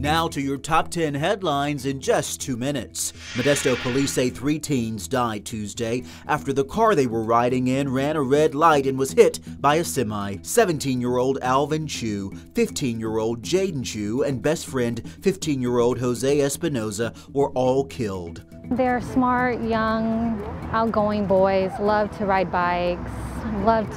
Now to your top 10 headlines in just 2 minutes. Modesto police say 3 teens died Tuesday after the car they were riding in ran a red light and was hit by a semi. 17-year-old Alvin Chu, 15-year-old Jaden Chu, and best friend 15-year-old Jose Espinoza were all killed. They're smart, young, outgoing boys, love to ride bikes, love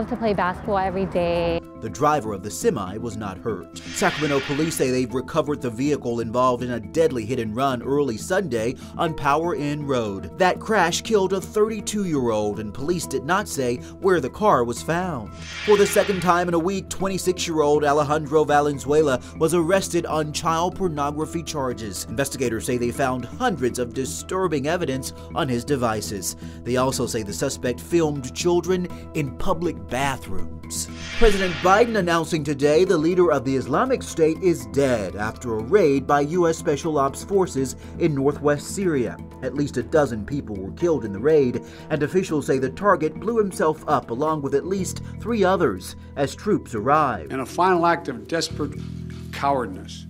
to play basketball every day. The driver of the semi was not hurt. Sacramento police say they've recovered the vehicle involved in a deadly hit-and-run early Sunday on Power Inn Road. That crash killed a 32-year-old, and police did not say where the car was found. For the second time in a week, 26-year-old Alejandro Valenzuela was arrested on child pornography charges. Investigators say they found hundreds of disturbing evidence on his devices. They also say the suspect filmed children in public bathrooms. President Biden announcing today the leader of the Islamic State is dead after a raid by U.S. Special Ops forces in northwest Syria. At least a dozen people were killed in the raid, and officials say the target blew himself up along with at least 3 others as troops arrived. In a final act of desperate cowardness,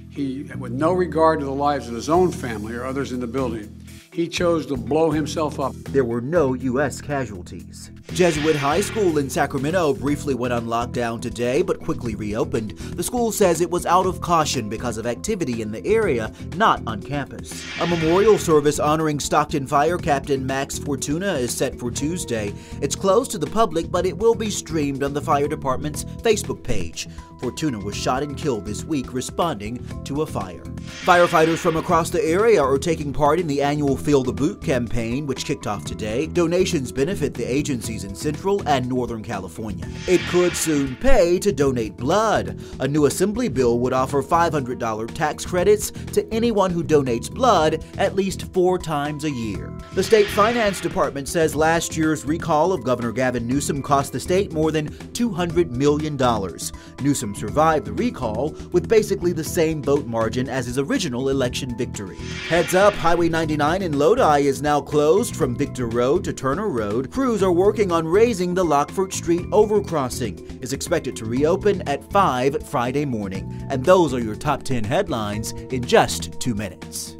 he, with no regard to the lives of his own family or others in the building, he chose to blow himself up. There were no U.S. casualties. Jesuit High School in Sacramento briefly went on lockdown today, but quickly reopened. The school says it was out of caution because of activity in the area, not on campus. A memorial service honoring Stockton Fire Captain Max Fortuna is set for Tuesday. It's closed to the public, but it will be streamed on the fire department's Facebook page. Fortuna was shot and killed this week responding to a fire. Firefighters from across the area are taking part in the annual Feel the Boot campaign, which kicked off today. Donations benefit the agencies in Central and Northern California. It could soon pay to donate blood. A new assembly bill would offer $500 tax credits to anyone who donates blood at least 4 times a year. The state finance department says last year's recall of Governor Gavin Newsom cost the state more than $200 million. Newsom survived the recall with basically the same vote margin as his original election victory. Heads up, Highway 99 in Lodi is now closed from Victor Road to Turner Road. Crews are working on raising the Lockford Street overcrossing. Is expected to reopen at 5 Friday morning. And those are your top 10 headlines in just 2 minutes.